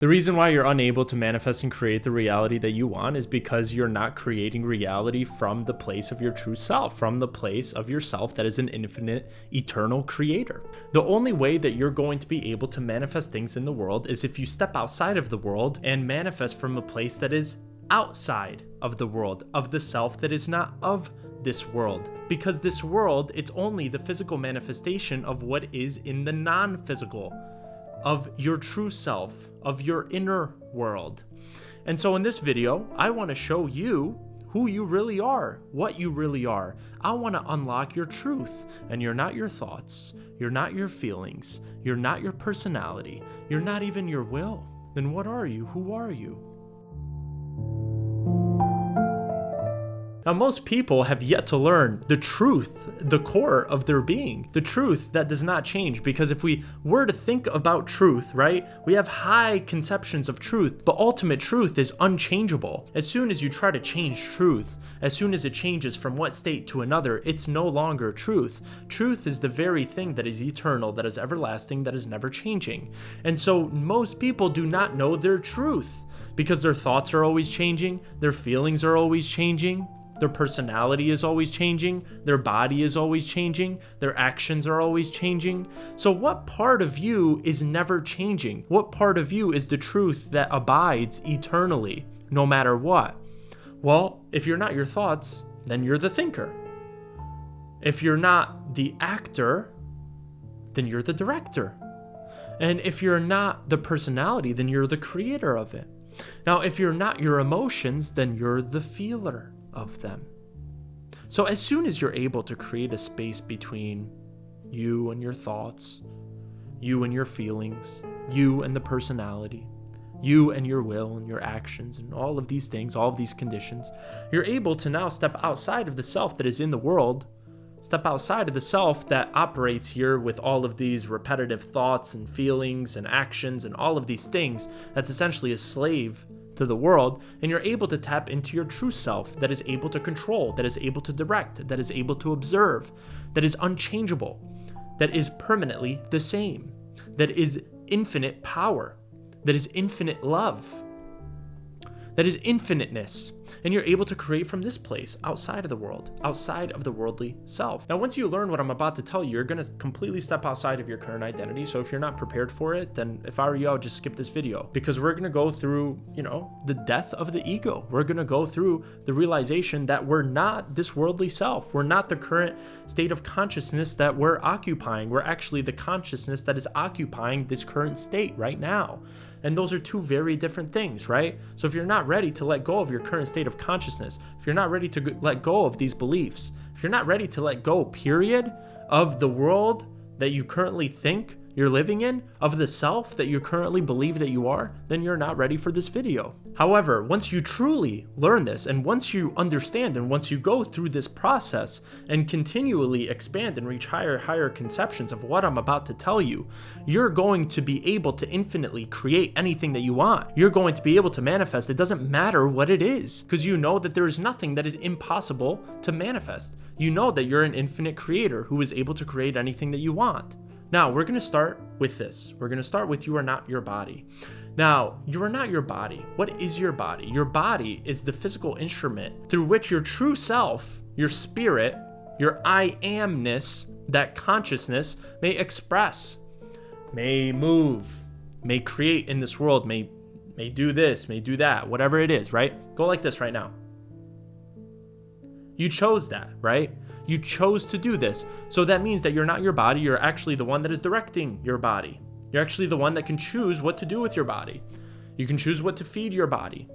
The reason why you're unable to manifest and create the reality that you want is because you're not creating reality from the place of your true self, from the place of yourself that is an infinite, eternal creator. The only way that you're going to be able to manifest things in the world is if you step outside of the world and manifest from a place that is outside of the world, of the self that is not of this world. Because this world, it's only the physical manifestation of what is in the non-physical, of your true self, of your inner world. And so in this video, I want to show you who you really are, what you really are. I want to unlock your truth. And you're not your thoughts, you're not your feelings, you're not your personality, you're not even your will. Then what are you? Who are you? Now, most people have yet to learn the truth, the core of their being, the truth that does not change. Because if we were to think about truth, right, we have high conceptions of truth, but ultimate truth is unchangeable. As soon as you try to change truth, as soon as it changes from one state to another, it's no longer truth. Truth is the very thing that is eternal, that is everlasting, that is never changing. And so most people do not know their truth because their thoughts are always changing, their feelings are always changing. Their personality is always changing, their body is always changing, their actions are always changing. So what part of you is never changing? What part of you is the truth that abides eternally, no matter what? Well, if you're not your thoughts, then you're the thinker. If you're not the actor, then you're the director. And if you're not the personality, then you're the creator of it. Now, if you're not your emotions, then you're the feeler of them. So as soon as you're able to create a space between you and your thoughts, you and your feelings, you and the personality, you and your will and your actions and all of these things, all of these conditions, you're able to now step outside of the self that is in the world, step outside of the self that operates here with all of these repetitive thoughts and feelings and actions and all of these things, that's essentially a slave to the world, and you're able to tap into your true self that is able to control, that is able to direct, that is able to observe, that is unchangeable, that is permanently the same, that is infinite power, that is infinite love, that is infiniteness. And you're able to create from this place, outside of the world, outside of the worldly self. Now, once you learn what I'm about to tell you, you're going to completely step outside of your current identity. So if you're not prepared for it, then if I were you, I would just skip this video, because we're going to go through, the death of the ego. We're going to go through the realization that we're not this worldly self. We're not the current state of consciousness that we're occupying. We're actually the consciousness that is occupying this current state right now. And those are two very different things, right? So if you're not ready to let go of your current state of consciousness, if you're not ready to let go of these beliefs, if you're not ready to let go, period, of the world that you currently think you're living in, of the self that you currently believe that you are, then you're not ready for this video. However, once you truly learn this, and once you understand, and once you go through this process and continually expand and reach higher conceptions of what I'm about to tell you, you're going to be able to infinitely create anything that you want. You're going to be able to manifest. It doesn't matter what it is, because you know that there is nothing that is impossible to manifest. You know that you're an infinite creator who is able to create anything that you want. Now, we're going to start with this. We're going to start with you are not your body. Now, you are not your body. What is your body? Your body is the physical instrument through which your true self, your spirit, your I amness, that consciousness may express, may move, may create in this world, may do this, may do that, whatever it is, right? Go like this right now. You chose that, right? You chose to do this. So that means that you're not your body. You're actually the one that is directing your body. You're actually the one that can choose what to do with your body. You can choose what to feed your body.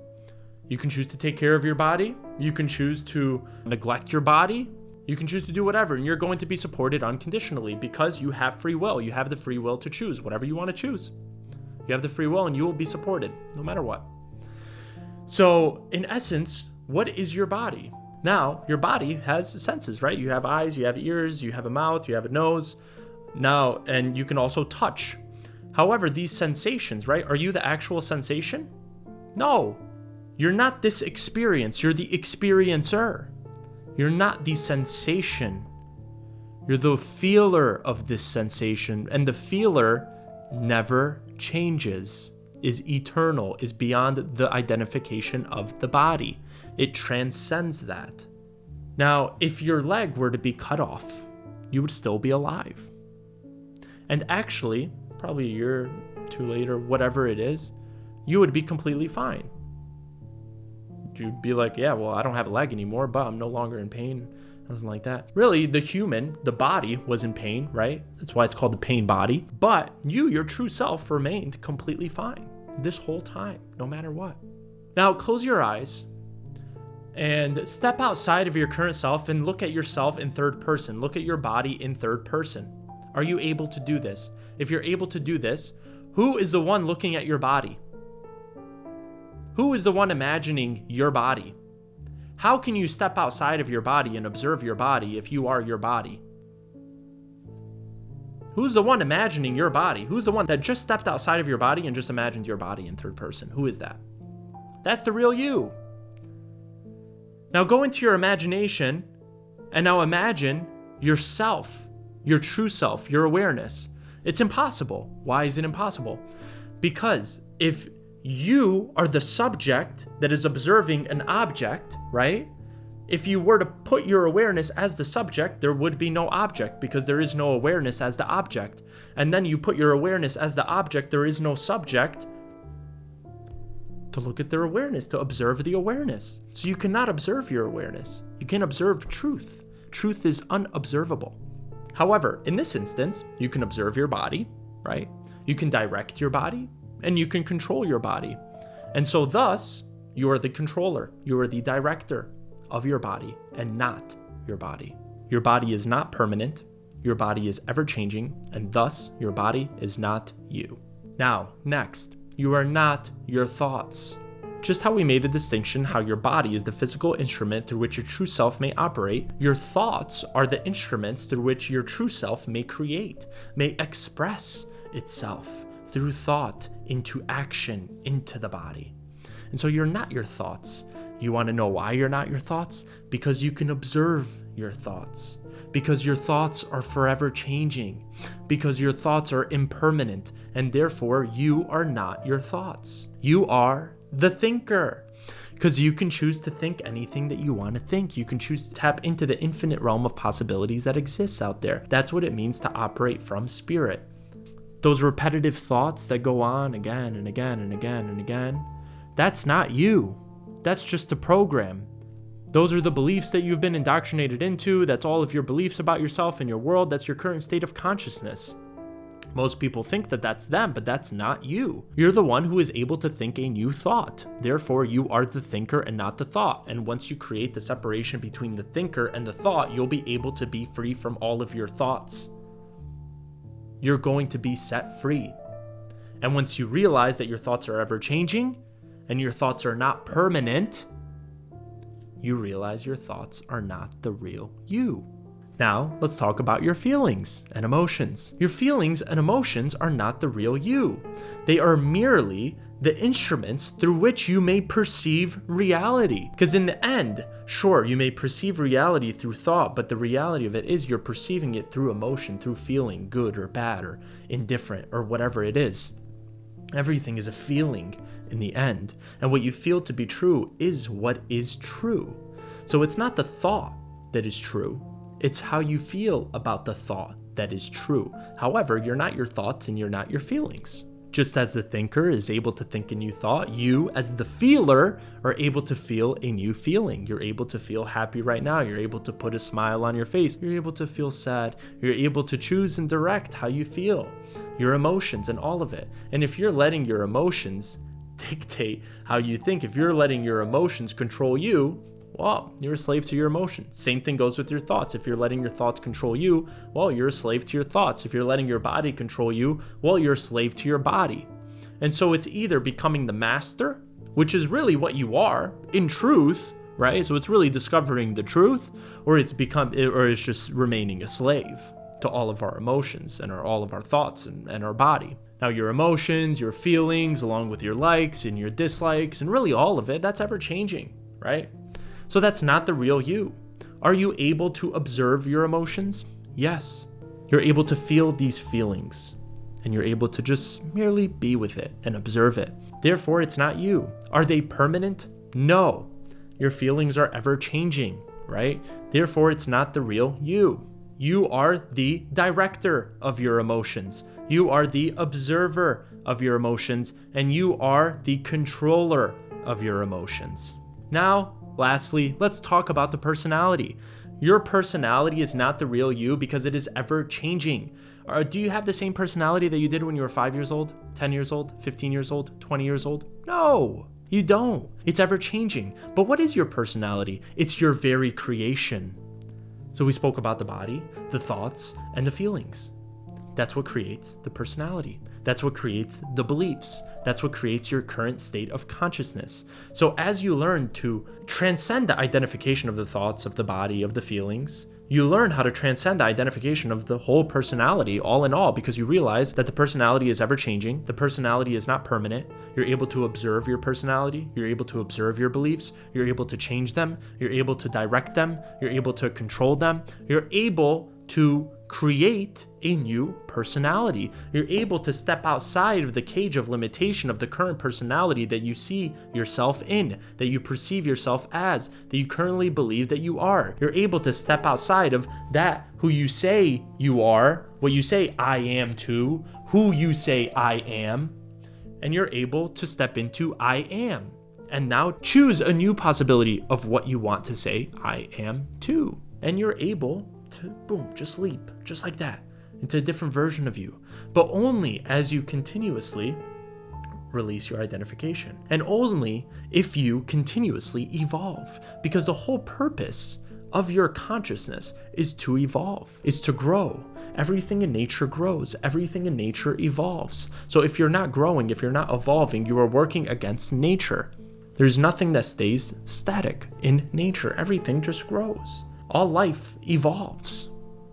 You can choose to take care of your body. You can choose to neglect your body. You can choose to do whatever, and you're going to be supported unconditionally because you have free will. You have the free will to choose whatever you want to choose. You have the free will, and you will be supported no matter what. So in essence, what is your body? Now, your body has senses, right? You have eyes, you have ears, you have a mouth, you have a nose. Now, and you can also touch. However, these sensations, right? Are you the actual sensation? No. You're not this experience. You're the experiencer. You're not the sensation. You're the feeler of this sensation. And the feeler never changes. is eternal, is beyond the identification of the body. It transcends that. Now, if your leg were to be cut off, you would still be alive. And actually, probably a year or two later, whatever it is, you would be completely fine. You'd be like, yeah, well, I don't have a leg anymore, but I'm no longer in pain. Nothing like that. Really, the human, the body, was in pain, right? That's why it's called the pain body. But you, your true self, remained completely fine this whole time, no matter what. Now, close your eyes and step outside of your current self and look at yourself in third person. Look at your body in third person. Are you able to do this? If you're able to do this, who is the one looking at your body? Who is the one imagining your body? How can you step outside of your body and observe your body if you are your body? Who's the one imagining your body? Who's the one that just stepped outside of your body and just imagined your body in third person? Who is that? That's the real you. Now go into your imagination and now imagine yourself, your true self, your awareness. It's impossible. Why is it impossible? Because if you are the subject that is observing an object, right? If you were to put your awareness as the subject, there would be no object because there is no awareness as the object. And then you put your awareness as the object, there is no subject to look at their awareness, to observe the awareness. So you cannot observe your awareness. You can't observe truth. Truth is unobservable. However, in this instance, you can observe your body, right? You can direct your body, and you can control your body. And so thus, you are the controller. You are the director of your body and not your body. Your body is not permanent. Your body is ever changing, and thus your body is not you. Now, next, you are not your thoughts. Just how we made the distinction how your body is the physical instrument through which your true self may operate, your thoughts are the instruments through which your true self may create, may express itself through thought into action into the body. And so you're not your thoughts. You want to know why you're not your thoughts? Because you can observe your thoughts. Because your thoughts are forever changing. Because your thoughts are impermanent. And therefore, you are not your thoughts. You are the thinker. Because you can choose to think anything that you want to think. You can choose to tap into the infinite realm of possibilities that exists out there. That's what it means to operate from spirit. Those repetitive thoughts that go on again and again and again and again, that's not you. That's just a program. Those are the beliefs that you've been indoctrinated into. That's all of your beliefs about yourself and your world. That's your current state of consciousness. Most people think that that's them, but that's not you. You're the one who is able to think a new thought. Therefore, you are the thinker and not the thought. And once you create the separation between the thinker and the thought, you'll be able to be free from all of your thoughts. You're going to be set free. And once you realize that your thoughts are ever changing and your thoughts are not permanent, you realize your thoughts are not the real you. Now, let's talk about your feelings and emotions. Your feelings and emotions are not the real you. They are merely the instruments through which you may perceive reality. Because in the end, sure, you may perceive reality through thought, but the reality of it is you're perceiving it through emotion, through feeling good or bad or indifferent or whatever it is. Everything is a feeling in the end. And what you feel to be true is what is true. So it's not the thought that is true. It's how you feel about the thought that is true. However, you're not your thoughts and you're not your feelings. Just as the thinker is able to think a new thought, you, as the feeler, are able to feel a new feeling. You're able to feel happy right now. You're able to put a smile on your face. You're able to feel sad. You're able to choose and direct how you feel, your emotions and all of it. And if you're letting your emotions dictate how you think, if you're letting your emotions control you, well, you're a slave to your emotions. Same thing goes with your thoughts. If you're letting your thoughts control you, well, you're a slave to your thoughts. If you're letting your body control you, well, you're a slave to your body. And so it's either becoming the master, which is really what you are in truth, right? So it's really discovering the truth, or it's just remaining a slave to all of our emotions and all of our thoughts and our body. Now, your emotions, your feelings, along with your likes and your dislikes, and really all of it, that's ever changing, right? So that's not the real you. Are you able to observe your emotions? Yes. You're able to feel these feelings. and you're able to just merely be with it and observe it. Therefore, it's not you. Are they permanent? No. Your feelings are ever changing, right? Therefore, it's not the real you. You are the director of your emotions. You are the observer of your emotions, and you are the controller of your emotions. Now, lastly, let's talk about the personality. Your personality is not the real you because it is ever changing. Or do you have the same personality that you did when you were 5 years old, 10 years old, 15 years old, 20 years old? No, you don't. It's ever changing. But what is your personality? It's your very creation. So we spoke about the body, the thoughts, and the feelings. That's what creates the personality. That's what creates the beliefs. That's what creates your current state of consciousness. So as you learn to transcend the identification of the thoughts, of the body, of the feelings, you learn how to transcend the identification of the whole personality all in all, because you realize that the personality is ever changing. The personality is not permanent. You're able to observe your personality. You're able to observe your beliefs. You're able to change them. You're able to direct them. You're able to control them. You're able to create a new personality. You're able to step outside of the cage of limitation of the current personality that you see yourself in, that you perceive yourself as, that you currently believe that you are. You're able to step outside of that who you say you are, what you say I am to, who you say I am, and you're able to step into I am. And now choose a new possibility of what you want to say I am to. And you're able to, boom, just leap, just like that, into a different version of you. But only as you continuously release your identification. And only if you continuously evolve. Because the whole purpose of your consciousness is to evolve, is to grow. Everything in nature grows. Everything in nature evolves. So if you're not growing, if you're not evolving, you are working against nature. There's nothing that stays static in nature. Everything just grows. All life evolves.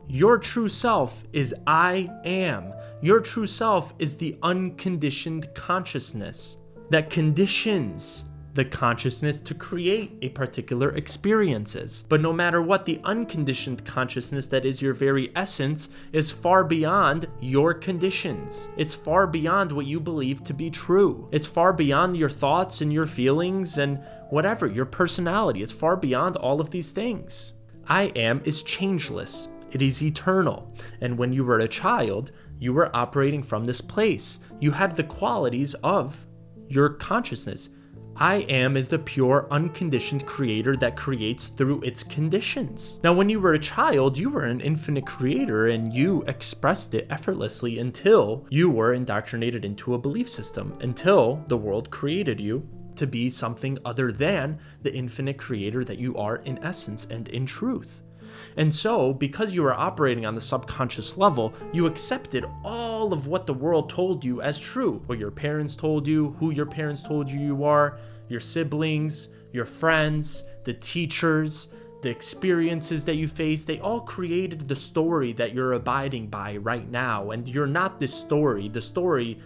Your true self is I am. Your true self is the unconditioned consciousness that conditions the consciousness to create a particular experiences. But no matter what, the unconditioned consciousness that is your very essence is far beyond your conditions. It's far beyond what you believe to be true. It's far beyond your thoughts and your feelings and whatever, your personality. It's far beyond all of these things. I am is changeless. It is eternal. And when you were a child, you were operating from this place. You had the qualities of your consciousness. I am is the pure, unconditioned creator that creates through its conditions. Now, when you were a child, you were an infinite creator and you expressed it effortlessly until you were indoctrinated into a belief system, until the world created you to be something other than the infinite creator that you are in essence and in truth. And so, because you were operating on the subconscious level, you accepted all of what the world told you as true. What your parents told you, who your parents told you are, your siblings, your friends, the teachers, the experiences that you faced, they all created the story that you're abiding by right now. And you're not this story. The story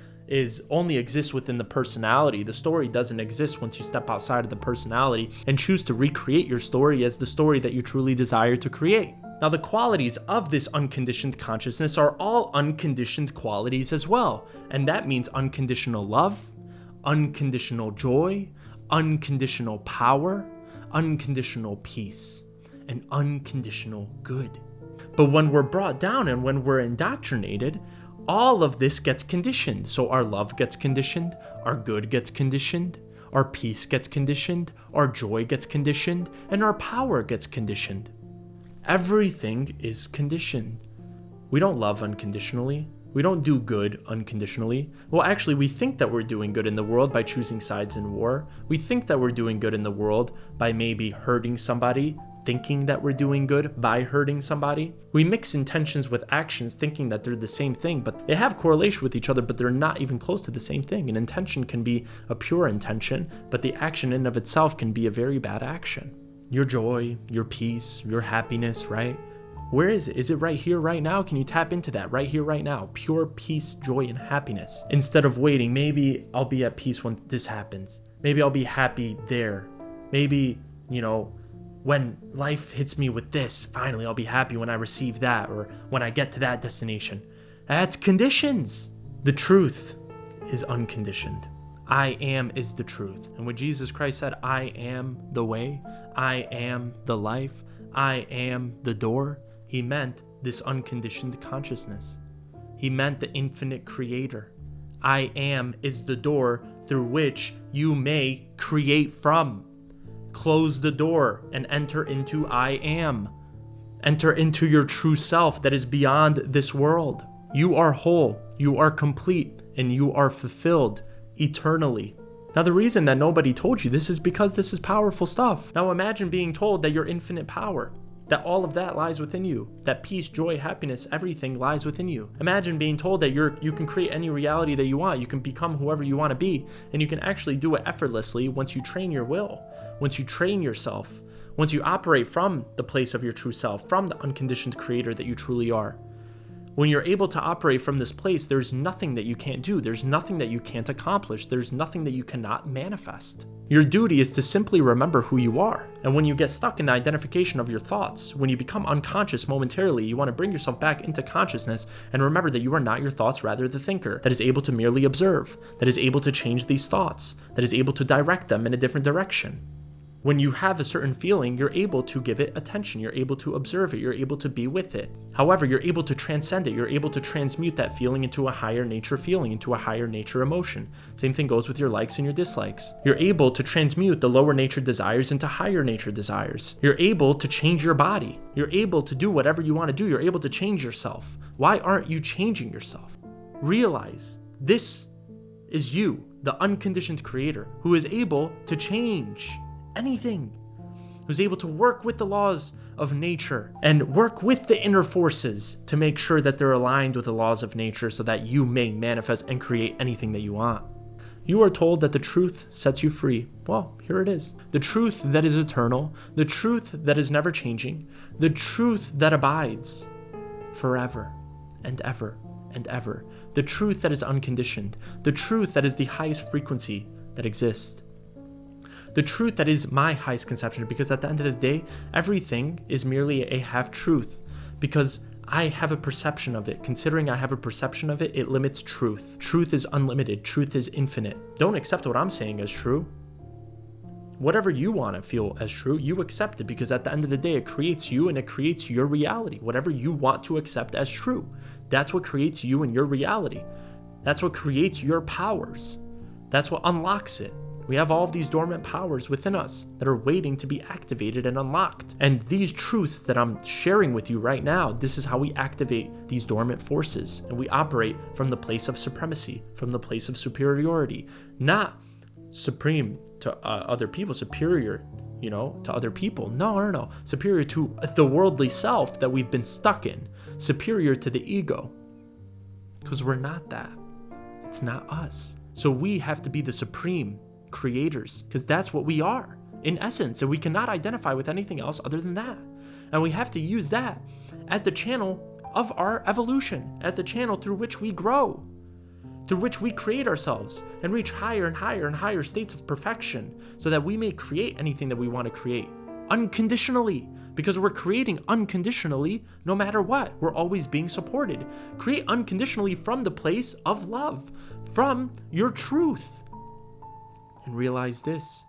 only exists within the personality. The story doesn't exist once you step outside of the personality and choose to recreate your story as the story that you truly desire to create. Now, the qualities of this unconditioned consciousness are all unconditioned qualities as well. And that means unconditional love, unconditional joy, unconditional power, unconditional peace, and unconditional good. But when we're brought down and when we're indoctrinated, all of this gets conditioned. So our love gets conditioned, our good gets conditioned, our peace gets conditioned, our joy gets conditioned, and our power gets conditioned. Everything is conditioned. We don't love unconditionally. We don't do good unconditionally. Well, actually, we think that we're doing good in the world by choosing sides in war. We think that we're doing good in the world by maybe hurting somebody, thinking that we're doing good by hurting somebody. We mix intentions with actions thinking that they're the same thing, but they have correlation with each other, but they're not even close to the same thing. An intention can be a pure intention, but the action in of itself can be a very bad action. Your joy, your peace, your happiness, right? Where is it? Is it right here, right now? Can you tap into that right here, right now? Pure peace, joy, and happiness. Instead of waiting, maybe I'll be at peace when this happens. Maybe I'll be happy there. Maybe, when life hits me with this, finally I'll be happy when I receive that or when I get to that destination. That's conditions. The truth is unconditioned. I am is the truth. And when Jesus Christ said, I am the way, I am the life, I am the door, he meant this unconditioned consciousness. He meant the infinite creator. I am is the door through which you may create from. Close the door and enter into I am. Enter into your true self that is beyond this world. You are whole, you are complete, and you are fulfilled eternally. Now, the reason that nobody told you this is because this is powerful stuff. Now imagine being told that your infinite power, that all of that lies within you, that peace, joy, happiness, everything lies within you. Imagine being told that you can create any reality that you want, you can become whoever you want to be, and you can actually do it effortlessly once you train your will, once you train yourself, once you operate from the place of your true self, from the unconditioned creator that you truly are. When you're able to operate from this place, there's nothing that you can't do. There's nothing that you can't accomplish. There's nothing that you cannot manifest. Your duty is to simply remember who you are. And when you get stuck in the identification of your thoughts, when you become unconscious momentarily, you want to bring yourself back into consciousness and remember that you are not your thoughts, rather the thinker that is able to merely observe, that is able to change these thoughts, that is able to direct them in a different direction. When you have a certain feeling, you're able to give it attention, you're able to observe it, you're able to be with it. However, you're able to transcend it, you're able to transmute that feeling into a higher nature feeling, into a higher nature emotion. Same thing goes with your likes and your dislikes. You're able to transmute the lower nature desires into higher nature desires. You're able to change your body. You're able to do whatever you want to do. You're able to change yourself. Why aren't you changing yourself? Realize this is you, the unconditioned creator, who is able to change anything, who's able to work with the laws of nature and work with the inner forces to make sure that they're aligned with the laws of nature so that you may manifest and create anything that you want. You are told that the truth sets you free. Well, here it is. The truth that is eternal, the truth that is never changing, the truth that abides forever and ever and ever, the truth that is unconditioned, the truth that is the highest frequency that exists. The truth that is my highest conception, because at the end of the day, everything is merely a half-truth, because I have a perception of it. Considering I have a perception of it, it limits truth. Truth is unlimited. Truth is infinite. Don't accept what I'm saying as true. Whatever you want to feel as true, you accept it, because at the end of the day, it creates you and it creates your reality. Whatever you want to accept as true, that's what creates you and your reality. That's what creates your powers. That's what unlocks it. We have all of these dormant powers within us that are waiting to be activated and unlocked. And these truths that I'm sharing with you right now, this is how we activate these dormant forces. And we operate from the place of supremacy, from the place of superiority, not supreme to other people, superior, to other people. No. Superior to the worldly self that we've been stuck in, superior to the ego. Because we're not that. It's not us. So we have to be the supreme creators, because that's what we are in essence, and we cannot identify with anything else other than that. And we have to use that as the channel of our evolution, as the channel through which we grow, through which we create ourselves and reach higher and higher and higher states of perfection, so that we may create anything that we want to create unconditionally, because we're creating unconditionally no matter what. We're always being supported. Create unconditionally from the place of love, from your truth. And realize this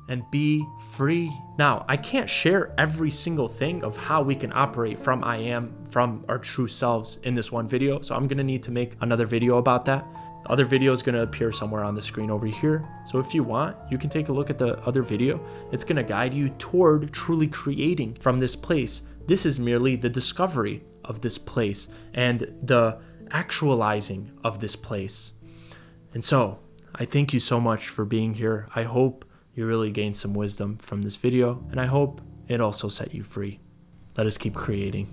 and be free. Now, I can't share every single thing of how we can operate from I am, from our true selves in this one video. So I'm going to need to make another video about that. The other video is going to appear somewhere on the screen over here. So if you want, you can take a look at the other video. It's going to guide you toward truly creating from this place. This is merely the discovery of this place and the actualizing of this place. And so I thank you so much for being here. I hope you really gained some wisdom from this video, and I hope it also set you free. Let us keep creating.